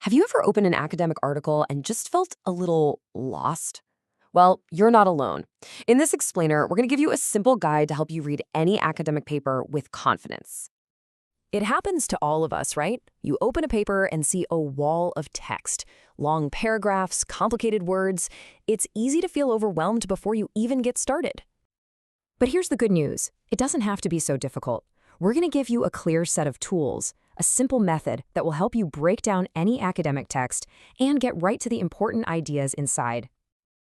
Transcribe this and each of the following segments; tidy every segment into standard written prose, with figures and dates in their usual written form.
Have you ever opened an academic article and just felt a little lost? Well, you're not alone. In this explainer, we're going to give you a simple guide to help you read any academic paper with confidence. It happens to all of us, right? You open a paper and see a wall of text, long paragraphs, complicated words. It's easy to feel overwhelmed before you even get started. But here's the good news. It doesn't have to be so difficult. We're going to give you a clear set of tools, a simple method that will help you break down any academic text and get right to the important ideas inside.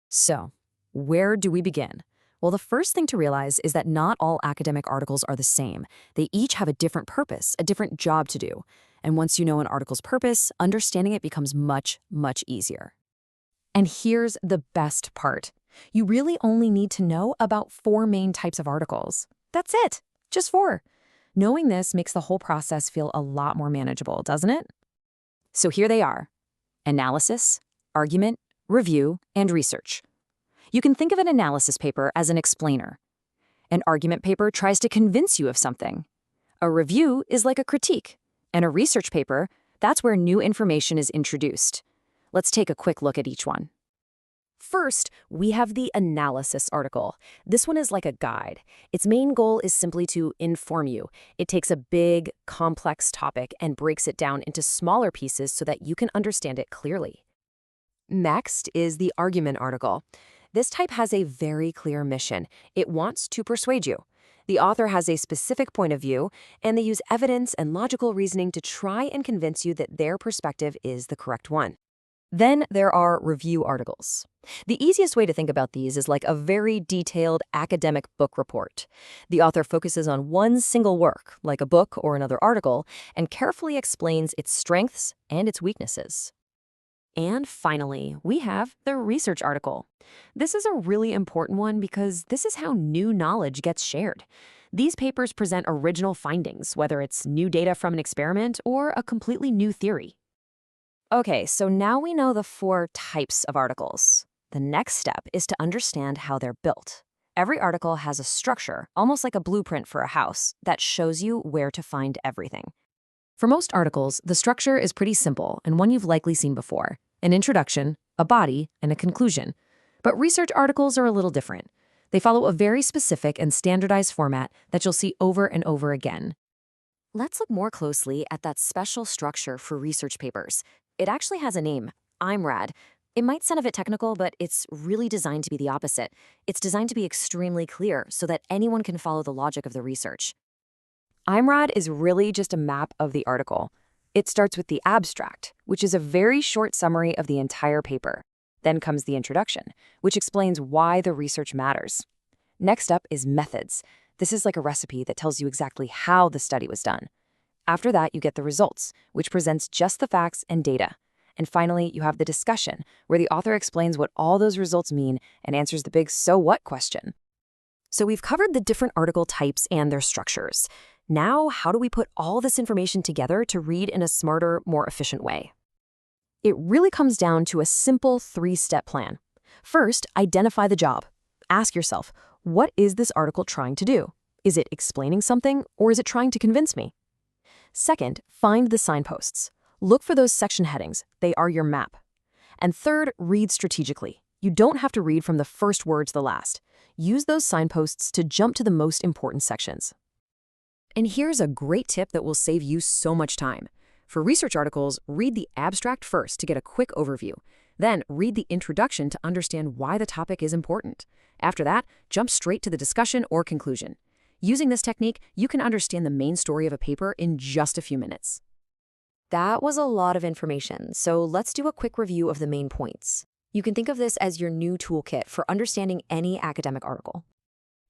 So, where do we begin? Well, the first thing to realize is that not all academic articles are the same. They each have a different purpose, a different job to do. And once you know an article's purpose, understanding it becomes much, much easier. And here's the best part. You really only need to know about 4 main types of articles. That's it, just 4. Knowing this makes the whole process feel a lot more manageable, doesn't it? So here they are: analysis, argument, review, and research. You can think of an analysis paper as an explainer. An argument paper tries to convince you of something. A review is like a critique. And a research paper, that's where new information is introduced. Let's take a quick look at each one. First, we have the analysis article. This one is like a guide. Its main goal is simply to inform you. It takes a big, complex topic and breaks it down into smaller pieces so that you can understand it clearly. Next is the argument article. This type has a very clear mission. It wants to persuade you. The author has a specific point of view, and they use evidence and logical reasoning to try and convince you that their perspective is the correct one. Then there are review articles. The easiest way to think about these is like a very detailed academic book report. The author focuses on one single work, like a book or another article, and carefully explains its strengths and its weaknesses. And finally, we have the research article. This is a really important one because this is how new knowledge gets shared. These papers present original findings, whether it's new data from an experiment or a completely new theory. Okay, so now we know the 4 types of articles. The next step is to understand how they're built. Every article has a structure, almost like a blueprint for a house, that shows you where to find everything. For most articles, the structure is pretty simple and one you've likely seen before: an introduction, a body, and a conclusion. But research articles are a little different. They follow a very specific and standardized format that you'll see over and over again. Let's look more closely at that special structure for research papers. It actually has a name: IMRAD. It might sound a bit technical, but it's really designed to be the opposite. It's designed to be extremely clear so that anyone can follow the logic of the research. IMRAD is really just a map of the article. It starts with the abstract, which is a very short summary of the entire paper. Then comes the introduction, which explains why the research matters. Next up is methods. This is like a recipe that tells you exactly how the study was done. After that, you get the results, which presents just the facts and data. And finally, you have the discussion, where the author explains what all those results mean and answers the big "so what" question. So we've covered the different article types and their structures. Now, how do we put all this information together to read in a smarter, more efficient way? It really comes down to a simple 3-step plan. First, identify the job. Ask yourself, what is this article trying to do? Is it explaining something, or is it trying to convince me? Second, find the signposts. Look for those section headings. They are your map. And third, read strategically. You don't have to read from the first word to the last. Use those signposts to jump to the most important sections. And here's a great tip that will save you so much time. For research articles, read the abstract first to get a quick overview. Then read the introduction to understand why the topic is important. After that, jump straight to the discussion or conclusion. Using this technique, you can understand the main story of a paper in just a few minutes. That was a lot of information, so let's do a quick review of the main points. You can think of this as your new toolkit for understanding any academic article.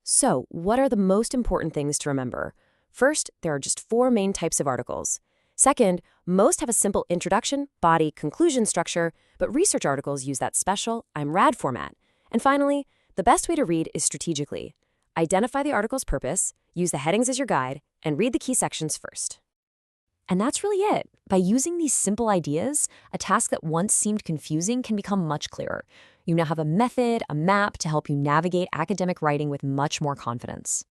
So, what are the most important things to remember? First, there are just 4 main types of articles. Second, most have a simple introduction, body, conclusion structure, but research articles use that special IMRAD format. And finally, the best way to read is strategically. Identify the article's purpose, use the headings as your guide, and read the key sections first. And that's really it. By using these simple ideas, a task that once seemed confusing can become much clearer. You now have a method, a map to help you navigate academic writing with much more confidence.